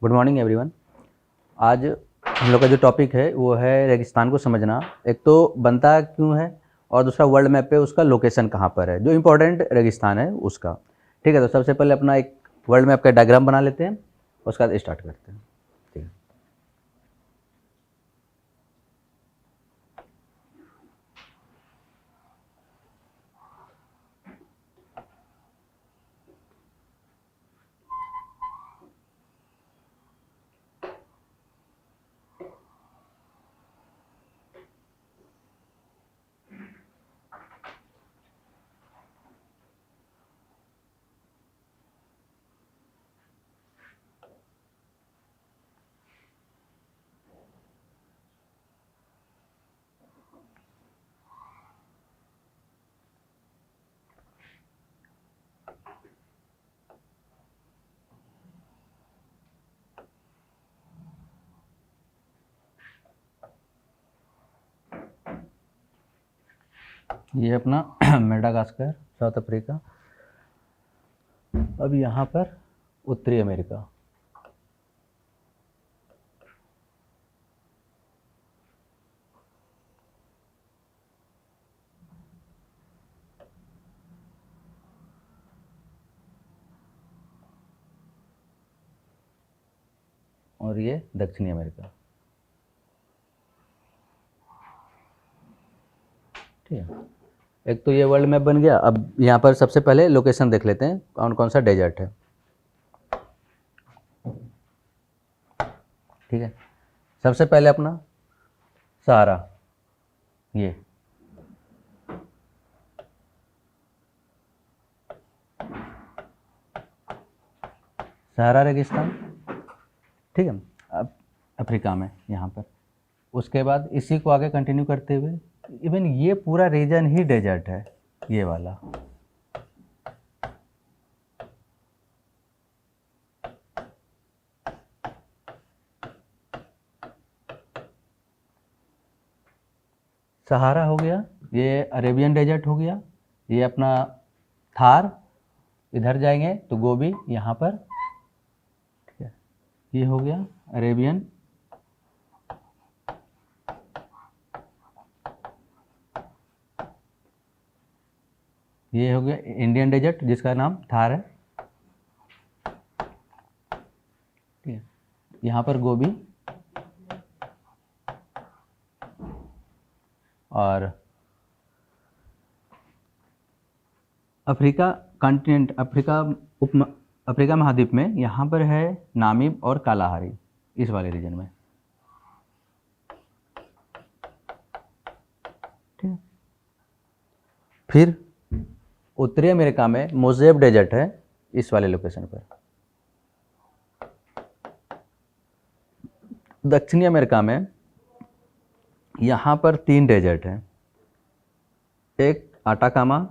Good morning everyone. आज हम लोग का जो टॉपिक है वो है रेगिस्तान को समझना। एक तो बनता क्यों है और दूसरा वर्ल्ड मैप पे उसका लोकेशन कहाँ पर है, जो इम्पोर्टेंट रेगिस्तान है उसका। ठीक है, तो सबसे पहले अपना एक वर्ल्ड मैप का डायग्राम बना लेते हैं, उसके बाद स्टार्ट करते हैं। ठीक है, ये अपना मेडागास्कर साउथ अफ्रीका, अब यहाँ पर उत्तरी अमेरिका। और ये दक्षिणी अमेरिका। ठीक है, एक तो ये वर्ल्ड मैप बन गया। अब यहाँ पर सबसे पहले लोकेशन देख लेते हैं, कौन कौन सा डेजर्ट है। ठीक है, सबसे पहले अपना सहारा, ये सहारा रेगिस्तान। ठीक है, अब अफ्रीका में यहाँ पर, उसके बाद इसी को आगे कंटिन्यू करते हुए इवन ये पूरा रीजन ही डेजर्ट है, ये वाला। सहारा हो गया, ये अरेबियन डेजर्ट हो गया, ये अपना थार, इधर जाएंगे तो गोबी यहाँ पर। ठीक है, ये हो गया अरेबियन। ये हो गया इंडियन डेजर्ट जिसका नाम थार है। ठीक है, यहाँ पर गोबी और अफ्रीका कॉन्टिनेंट, अफ्रीका महाद्वीप में यहाँ पर है नामीब और कालाहारी, इस वाले रीजन में। ठीक है, फिर उत्तरी अमेरिका में मोजेब डेजर्ट है, इस वाले लोकेशन पर। दक्षिणी अमेरिका में यहाँ पर 3 डेजर्ट हैं, एक आटाकामा,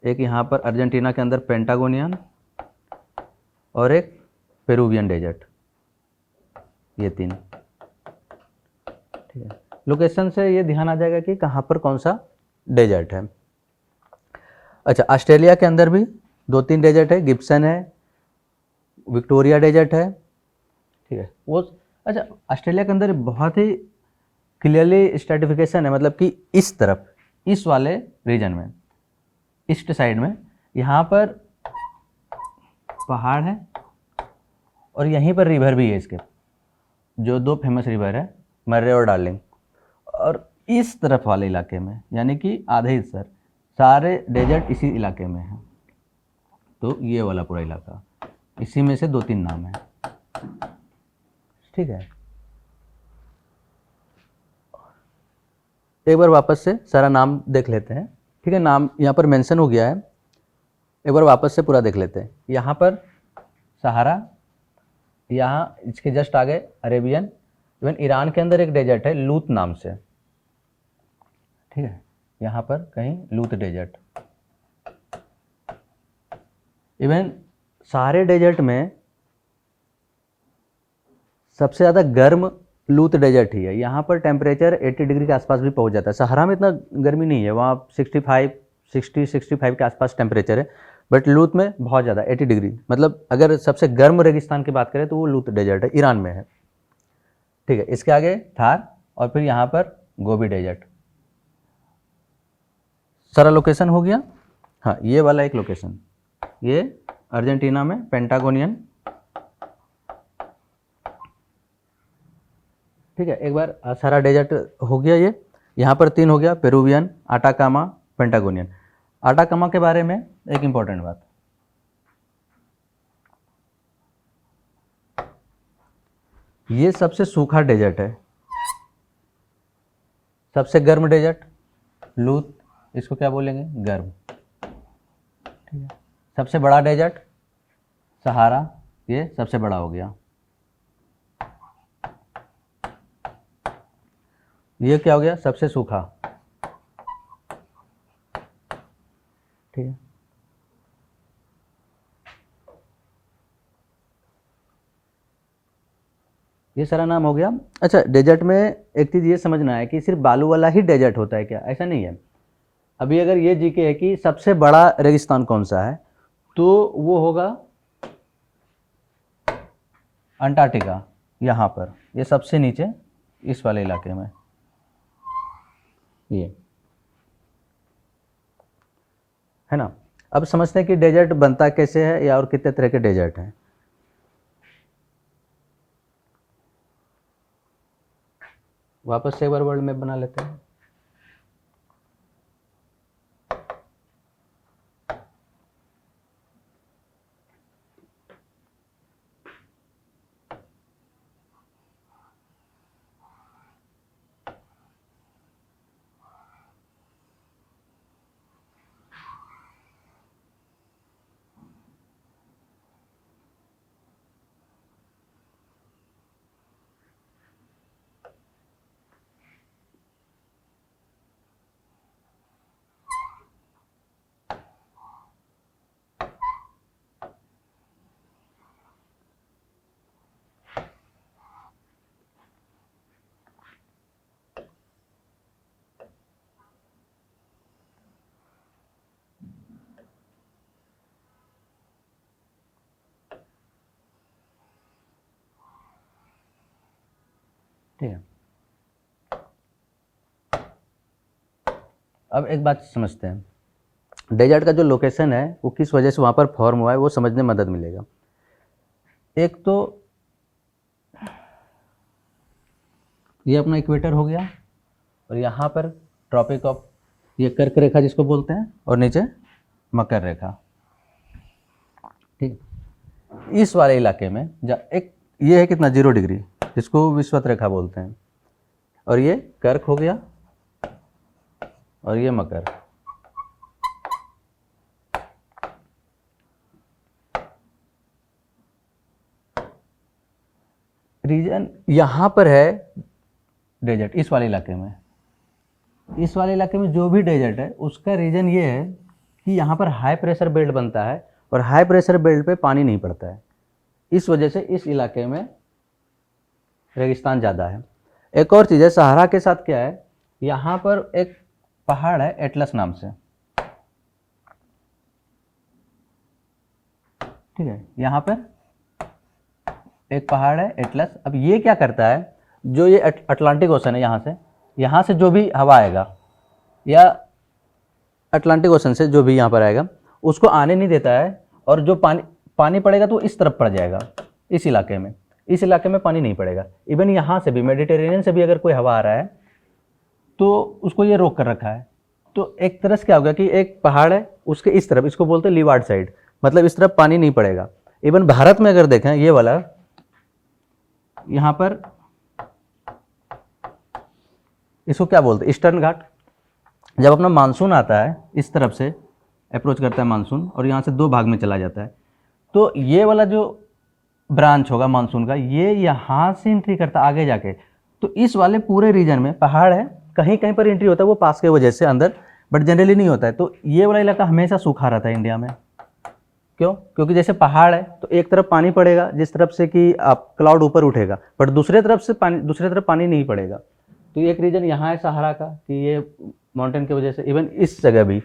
एक यहाँ पर अर्जेंटीना के अंदर पेंटागोनियन, और एक पेरुवियन डेजर्ट, ये 3। ठीक है, लोकेशन से ये ध्यान आ जाएगा कि कहाँ पर कौन सा डेजर्ट है। अच्छा, ऑस्ट्रेलिया के अंदर भी 2-3 डेजर्ट है, गिब्सन है, विक्टोरिया डेजर्ट है। ठीक है, वो अच्छा, ऑस्ट्रेलिया के अंदर बहुत ही क्लियरली स्ट्रैटिफिकेशन है, मतलब कि इस तरफ, इस वाले रीजन में, ईस्ट साइड में यहाँ पर पहाड़ है और यहीं पर रिवर भी है इसके, जो 2 फेमस रिवर है, मर्रे और डार्लिंग। और इस तरफ वाले इलाके में, यानी कि आधे हिस्सा, सारे डेजर्ट इसी इलाके में हैं। तो ये वाला पूरा इलाका, इसी में से 2-3 नाम है। ठीक है, एक बार वापस से सारा नाम देख लेते हैं। ठीक है, नाम यहाँ पर मेंशन हो गया है, एक बार वापस से पूरा देख लेते हैं। यहाँ पर सहारा, यहाँ इसके जस्ट आगे अरेबियन, इवन ईरान के अंदर एक डेजर्ट है लूत नाम से। ठीक है, यहाँ पर कहीं लूत डेजर्ट। इवन सारे डेजर्ट में सबसे ज़्यादा गर्म लूत डेजर्ट ही है। यहाँ पर टेम्परेचर 80 डिग्री के आसपास भी पहुँच जाता है। सहारा में इतना गर्मी नहीं है, वहाँ 65 के आसपास टेम्परेचर है, बट लूत में बहुत ज़्यादा 80 डिग्री, मतलब अगर सबसे गर्म रेगिस्तान की बात करें तो वो लूत डेजर्ट है, ईरान में है। ठीक है, इसके आगे थार और फिर यहाँ पर गोबी डेजर्ट। सारा लोकेशन हो गया। हाँ, ये वाला एक लोकेशन, ये अर्जेंटीना में पेंटागोनियन। ठीक है, एक बार सारा डेजर्ट हो गया। ये यहाँ पर 3 हो गया, पेरुवियन, आटाकामा, पेंटागोनियन। आटाकामा के बारे में एक इम्पॉर्टेंट बात, ये सबसे सूखा डेजर्ट है, सबसे गर्म डेजर्ट लूत, इसको क्या बोलेंगे, गर्म। ठीक है, सबसे बड़ा डेजर्ट सहारा, ये सबसे बड़ा हो गया। ये क्या हो गया, सबसे सूखा। ठीक है, ये सारा नाम हो गया। अच्छा, डेजर्ट में एक चीज़ ये समझना है कि सिर्फ बालू वाला ही डेजर्ट होता है क्या, ऐसा नहीं है। अभी अगर ये जीके है कि सबसे बड़ा रेगिस्तान कौन सा है, तो वो होगा अंटार्कटिका, यहाँ पर, ये सबसे नीचे इस वाले इलाके में, ये है ना। अब समझते हैं कि डेजर्ट बनता कैसे है या और कितने तरह के डेजर्ट हैं। वापस से एक बार वर्ल्ड मैप बना लेते हैं। ठीक है, अब एक बात समझते हैं, डेजर्ट का जो लोकेशन है वो किस वजह से वहाँ पर फॉर्म हुआ है, वो समझने में मदद मिलेगा। एक तो ये अपना इक्वेटर हो गया, और यहाँ पर ट्रॉपिक ऑफ, ये कर्क रेखा जिसको बोलते हैं, और नीचे मकर रेखा। ठीक, इस वाले इलाके में एक ये है कितना, 0 डिग्री, जिसको विषुवत रेखा बोलते हैं, और ये कर्क हो गया, और ये मकर। रीजन यहाँ पर है डेजर्ट, इस वाले इलाके में, इस वाले इलाके में जो भी डेजर्ट है उसका रीजन ये है कि यहाँ पर हाई प्रेशर बेल्ट बनता है, और हाई प्रेशर बेल्ट पे पानी नहीं पड़ता है, इस वजह से इस इलाके में रेगिस्तान ज़्यादा है। एक और चीज़ है, सहारा के साथ क्या है, यहाँ पर एक पहाड़ है एटलस नाम से। ठीक है, यहाँ पर एक पहाड़ है एटलस। अब ये क्या करता है, जो ये अटलांटिक ओशन है, यहाँ से जो भी हवा आएगा, या अटलांटिक ओशन से जो भी यहाँ पर आएगा, उसको आने नहीं देता है, और जो पानी पड़ेगा तो इस तरफ पड़ जाएगा, इस इलाके में पानी नहीं पड़ेगा। इवन यहाँ से भी, मेडिटेरेनियन से भी अगर कोई हवा आ रहा है तो उसको ये रोक कर रखा है। तो एक तरह से क्या होगा कि एक पहाड़ है, उसके इस तरफ, इसको बोलते हैं लीवार्ड साइड, मतलब इस तरफ पानी नहीं पड़ेगा। इवन भारत में अगर देखें, ये वाला यहाँ पर, इसको क्या बोलते हैं, ईस्टर्न घाट। जब अपना मानसून आता है, इस तरफ से अप्रोच करता है मानसून, और यहाँ से 2 भाग में चला जाता है, तो ये वाला जो ब्रांच होगा मानसून का, ये यहाँ से एंट्री करता है आगे जाके। तो इस वाले पूरे रीजन में पहाड़ है, कहीं कहीं पर एंट्री होता है वो पास के वजह से अंदर, बट जनरली नहीं होता है। तो ये वाला इलाका हमेशा सूखा रहता है इंडिया में। क्यों? क्योंकि जैसे पहाड़ है तो एक तरफ पानी पड़ेगा, जिस तरफ से कि आप क्लाउड ऊपर उठेगा, बट दूसरे तरफ पानी नहीं पड़ेगा। तो एक रीजन यहाँ है सहारा का, कि ये माउंटेन की वजह से, इवन इस जगह भी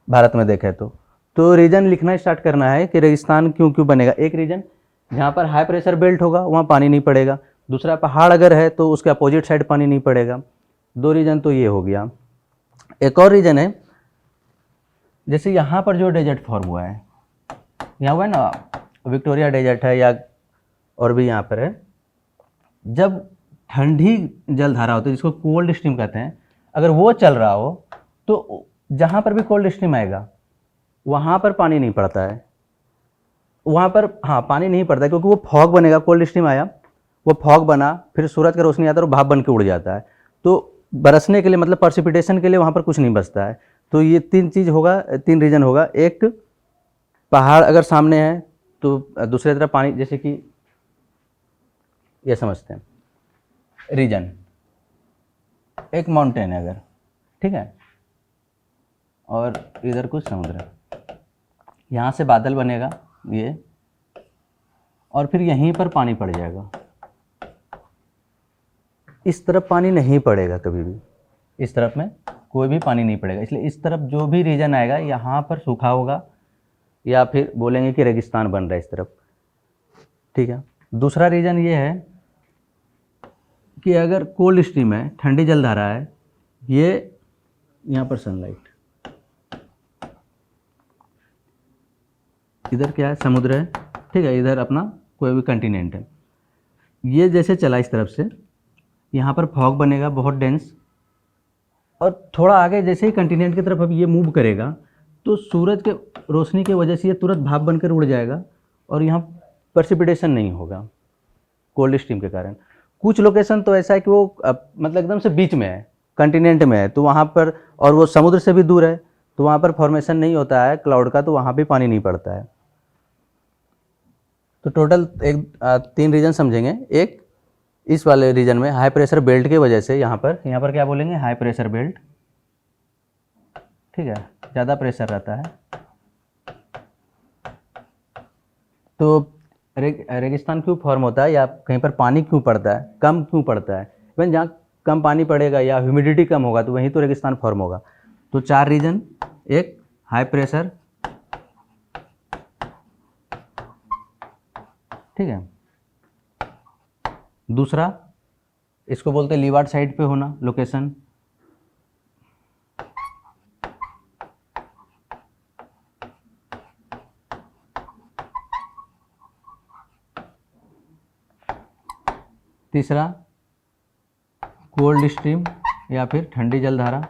भारत में देखें तो तो रीजन लिखना स्टार्ट करना है कि रेगिस्तान क्यों क्यों बनेगा। एक रीजन जहाँ पर हाई प्रेशर बेल्ट होगा वहाँ पानी नहीं पड़ेगा, दूसरा पहाड़ अगर है तो उसके अपोजिट साइड पानी नहीं पड़ेगा। दो रीजन तो ये हो गया। एक और रीजन है, जैसे यहाँ पर जो डेजर्ट फॉर्म हुआ है, यहाँ हुआ है ना विक्टोरिया डेजर्ट है या और भी यहाँ पर है, जब ठंडी जलधारा होती है जिसको कोल्ड स्ट्रीम कहते हैं, अगर वो चल रहा हो तो जहाँ पर भी कोल्ड स्ट्रीम आएगा वहाँ पर पानी नहीं पड़ता है, वहाँ पर हाँ पानी नहीं पड़ता है, क्योंकि वो फॉग बनेगा। कोल्ड स्ट्रीम आया, वो फॉग बना, फिर सूरज का रोशनी आता है और भाप बन के उड़ जाता है, तो बरसने के लिए मतलब पर्सिपिटेशन के लिए वहाँ पर कुछ नहीं बचता है। तो ये तीन चीज़ होगा, तीन रीजन होगा। एक पहाड़ अगर सामने है तो दूसरी तरफ पानी, जैसे कि ये समझते हैं रीजन, एक माउंटेन है अगर, ठीक है, और इधर कुछ समुद्र है, यहाँ से बादल बनेगा ये, और फिर यहीं पर पानी पड़ जाएगा। इस तरफ पानी नहीं पड़ेगा कभी भी, इस तरफ में कोई भी पानी नहीं पड़ेगा, इसलिए इस तरफ जो भी रीजन आएगा यहाँ पर सूखा होगा या फिर बोलेंगे कि रेगिस्तान बन रहा है इस तरफ, ठीक है। दूसरा रीजन ये है कि अगर कोल्ड स्ट्रीम है, ठंडी जलधारा है, ये यहाँ पर सनलाइट, इधर क्या है समुद्र है, ठीक है, इधर अपना कोई भी कंटिनेंट है, ये जैसे चला इस तरफ से, यहाँ पर फॉग बनेगा बहुत डेंस, और थोड़ा आगे जैसे ही कंटिनेंट की तरफ अब ये मूव करेगा तो सूरज के रोशनी की वजह से ये तुरंत भाप बनकर उड़ जाएगा और यहाँ प्रेसिपिटेशन नहीं होगा कोल्ड स्ट्रीम के कारण। कुछ लोकेशन तो ऐसा है कि वो मतलब एकदम से बीच में है, कंटिनेंट में है, तो वहाँ पर, और वो समुद्र से भी दूर है, तो वहाँ पर फॉर्मेशन नहीं होता है क्लाउड का, तो वहाँ भी पानी नहीं पड़ता है। तो टोटल तीन रीजन समझेंगे। एक इस वाले रीजन में हाई प्रेशर बेल्ट की वजह से, यहाँ पर क्या बोलेंगे, हाई प्रेशर बेल्ट, ठीक है, ज़्यादा प्रेशर रहता है। तो रेगिस्तान क्यों फॉर्म होता है या कहीं पर पानी क्यों पड़ता है, कम क्यों पड़ता है, इवन जहाँ कम पानी पड़ेगा या ह्यूमिडिटी कम होगा तो वहीं तो रेगिस्तान फॉर्म होगा। तो चार रीजन, एक हाई प्रेशर, ठीक है, दूसरा इसको बोलते हैं लीवार्ड साइड पे होना लोकेशन, तीसरा कोल्ड स्ट्रीम या फिर ठंडी जलधारा,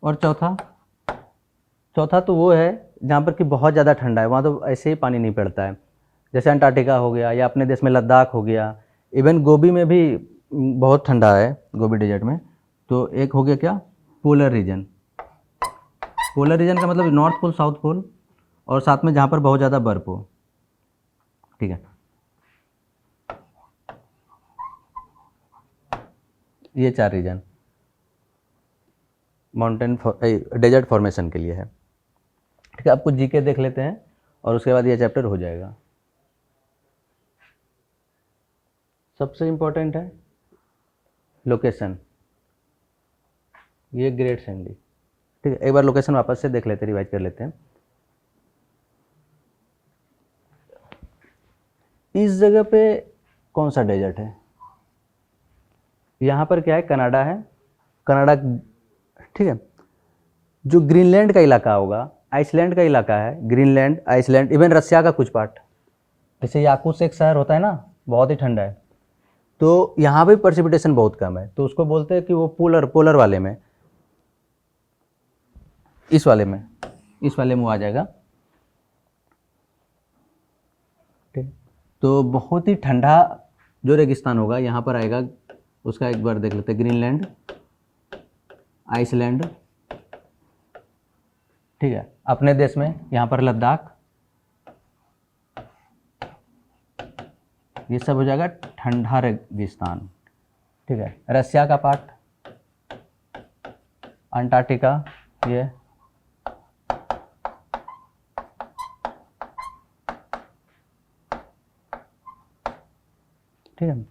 और चौथा तो वो है जहाँ पर कि बहुत ज़्यादा ठंडा है, वहाँ तो ऐसे ही पानी नहीं पड़ता है, जैसे अंटार्कटिका हो गया या अपने देश में लद्दाख हो गया, इवन गोबी में भी बहुत ठंडा है, गोबी डेजर्ट में। तो एक हो गया क्या, पोलर रीजन। पोलर रीजन का मतलब नॉर्थ पोल, साउथ पोल, और साथ में जहाँ पर बहुत ज़्यादा बर्फ हो, ठीक है। ये चार रीजन माउंटेन डेजर्ट फॉर्मेशन के लिए है, ठीक है। आप कुछ जीके देख लेते हैं और उसके बाद ये चैप्टर हो जाएगा। सबसे इम्पोर्टेंट है लोकेशन, ये ग्रेट सैंडी, ठीक है। एक बार लोकेशन वापस से देख लेते हैं, रिवाइज कर लेते हैं। इस जगह पे कौन सा डेजर्ट है, यहाँ पर क्या है, कनाडा है, कनाडा, ठीक है। जो ग्रीनलैंड का इलाका होगा, आइसलैंड का इलाका है, ग्रीनलैंड, आइसलैंड, इवन रशिया का कुछ पार्ट, जैसे याकूत्स्क एक शहर होता है ना, बहुत ही ठंडा है, तो यहाँ भी प्रेसिपिटेशन बहुत कम है, तो उसको बोलते हैं कि वो पोलर वाले में, इस वाले में वो आ जाएगा, ठीक। तो बहुत ही ठंडा जो रेगिस्तान होगा यहाँ पर आएगा, उसका एक बार देख लेते हैं, ग्रीनलैंड, आइसलैंड, ठीक है। अपने देश में यहाँ पर लद्दाख, ये सब हो जाएगा ठंडा रेगिस्तान, ठीक है। रसिया का पार्ट, अंटार्कटिका, ये ठीक है।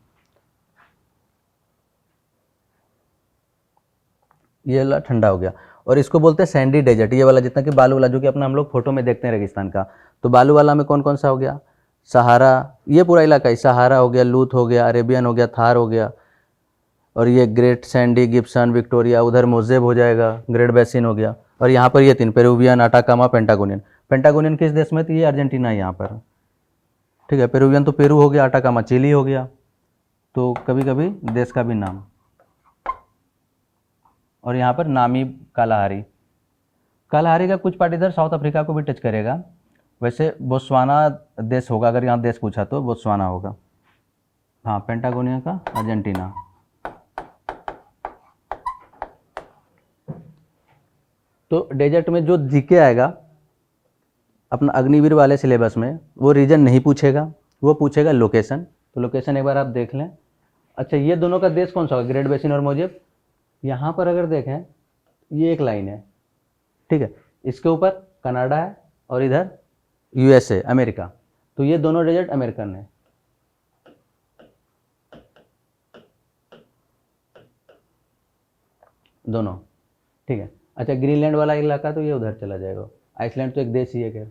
ये वाला ठंडा हो गया, और इसको बोलते हैं सैंडी डेजर्ट, ये वाला जितना कि बालू वाला जो कि अपना हम लोग फोटो में देखते हैं रेगिस्तान का। तो बालू वाला में कौन कौन सा हो गया, सहारा, ये पूरा इलाका ही, सहारा हो गया, लूथ हो गया, अरेबियन हो गया, थार हो गया, और ये ग्रेट सैंडी, गिब्सन, विक्टोरिया, उधर मोजेब हो जाएगा, ग्रेट बेसिन हो गया, और यहाँ पर ये तीन, पेरुवियन, अटाकामा, पेंटागोनियन। पेंटागोनियन किस देश में थी, ये अर्जेंटीना है यहाँ पर, ठीक है। पेरुवियन तो पेरू हो गया, अटाकामा चिली हो गया, तो कभी कभी देश का भी नाम। और यहाँ पर नामी कालाहारी, कालाहारी का कुछ पार्ट इधर साउथ अफ्रीका को भी टच करेगा। वैसे बोत्सवाना देश होगा, अगर यहाँ देश पूछा तो बोत्सवाना होगा। हाँ, पेंटागोनिया का अर्जेंटीना। तो डेजर्ट में जो जीके आएगा अपना अग्निवीर वाले सिलेबस में, वो रीजन नहीं पूछेगा, वो पूछेगा लोकेशन। तो लोकेशन एक बार आप देख लें। अच्छा, ये दोनों का देश कौन सा होगा, ग्रेट बेसिन और मोजेब। यहाँ पर अगर देखें, ये एक लाइन है, ठीक है, इसके ऊपर कनाडा है और इधर यूएसए, अमेरिका। तो ये दोनों डेजर्ट अमेरिकन है, दोनों, ठीक है। अच्छा, ग्रीनलैंड वाला इलाका तो ये उधर चला जाएगा, आइसलैंड तो एक देश ही है क्या,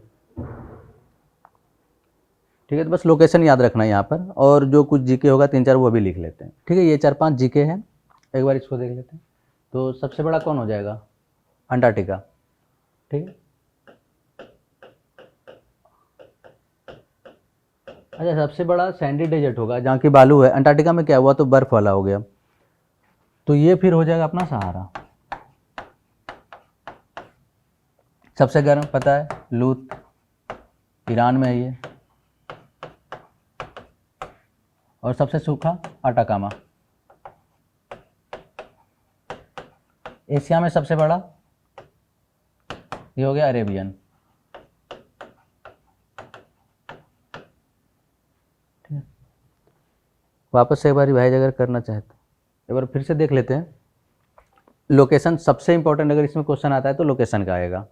ठीक है। तो बस लोकेशन याद रखना है यहाँ पर, और जो कुछ जीके होगा 3-4 वो भी लिख लेते हैं, ठीक है। ये 4-5 जीके हैं, एक बार इसको देख लेते हैं। तो सबसे बड़ा कौन हो जाएगा, अंटार्कटिका, ठीक है। अच्छा, सबसे बड़ा सैंडी डेजर्ट होगा जहाँ की बालू है। अंटार्कटिका में क्या हुआ, तो बर्फ वाला हो गया, तो ये फिर हो जाएगा अपना सहारा। सबसे गर्म पता है, लूत, ईरान में है ये, और सबसे सूखा अटाकामा। एशिया में सबसे बड़ा ये हो गया अरेबियन, ठीक है। वापस से एक बार रिवाइज अगर करना चाहे तो एक बार फिर से देख लेते हैं। लोकेशन सबसे इंपॉर्टेंट, अगर इसमें क्वेश्चन आता है तो लोकेशन का आएगा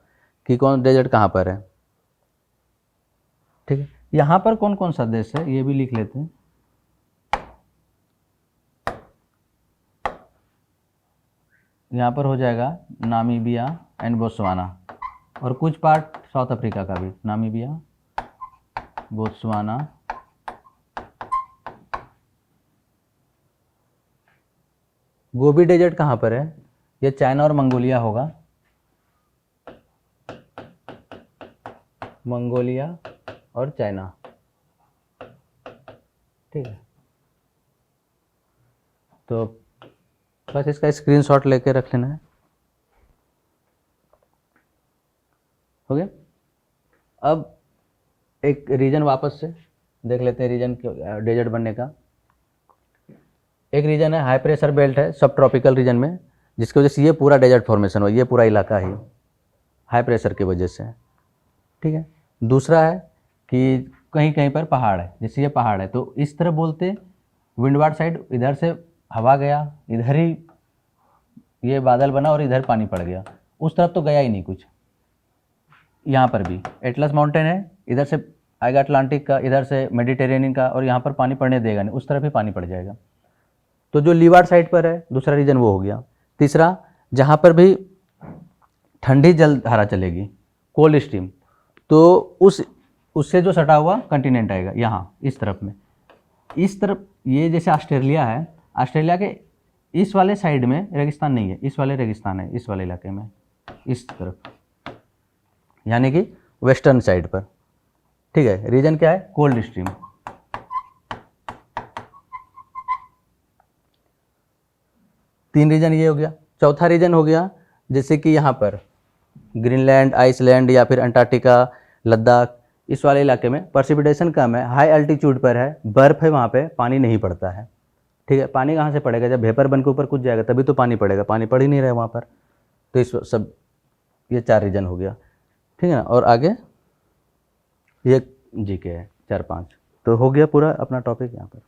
कि कौन डेजर्ट कहाँ पर है, ठीक है। यहाँ पर कौन कौन सा देश है ये भी लिख लेते हैं। यहाँ पर हो जाएगा नामीबिया एंड बोत्सवाना, और कुछ पार्ट साउथ अफ्रीका का भी, नामीबिया, बोत्सवाना, गोबी डेजर्ट कहाँ पर है, ये चाइना और मंगोलिया होगा, मंगोलिया और चाइना, ठीक है। तो बस इसका स्क्रीनशॉट लेके रख लेना है, हो गया। अब एक रीजन वापस से देख लेते हैं, रीजन डेजर्ट बनने का। एक रीजन है हाई प्रेशर बेल्ट है, सब ट्रॉपिकल रीजन में, जिसकी वजह से ये पूरा डेजर्ट फॉर्मेशन हुआ, ये पूरा इलाका ही हाई प्रेशर की वजह से, ठीक है। दूसरा है कि कहीं कहीं पर पहाड़ है, जैसे ये पहाड़ है तो इस तरह बोलते विंडवार्ड साइड, इधर से हवा गया, इधर ही ये बादल बना और इधर पानी पड़ गया, उस तरफ तो गया ही नहीं कुछ। यहाँ पर भी एटलस माउंटेन है, इधर से आएगा अटलांटिक का, इधर से मेडिटेरेनियन का, और यहाँ पर पानी पड़ने देगा नहीं, उस तरफ ही पानी पड़ जाएगा। तो जो लीवार्ड साइड पर है दूसरा रीजन वो हो गया। तीसरा, जहाँ पर भी ठंडी जल धारा चलेगी, कोल्ड स्ट्रीम, तो उससे जो सटा हुआ कंटिनेंट आएगा यहाँ इस तरफ में, इस तरफ। ये जैसे ऑस्ट्रेलिया है, ऑस्ट्रेलिया के इस वाले साइड में रेगिस्तान नहीं है, इस वाले रेगिस्तान है, इस वाले इलाके में इस तरफ, यानी कि वेस्टर्न साइड पर, ठीक है। रीजन क्या है, कोल्ड स्ट्रीम। तीन रीजन ये हो गया। चौथा रीजन हो गया जैसे कि यहाँ पर ग्रीनलैंड, आइसलैंड या फिर अंटार्कटिका, लद्दाख, इस वाले इलाके में प्रेसिपिटेशन कम है, हाई अल्टीट्यूड पर है, बर्फ़ है, वहाँ पे पानी नहीं पड़ता है, ठीक है। पानी कहाँ से पड़ेगा, जब वेपर बन के ऊपर कुछ जाएगा तभी तो पानी पड़ेगा, पानी पड़ ही नहीं रहा है वहाँ पर। तो इस सब ये 4 रीजन हो गया, ठीक है ना। और आगे ये जीके है 4-5, तो हो गया पूरा अपना टॉपिक यहाँ पर।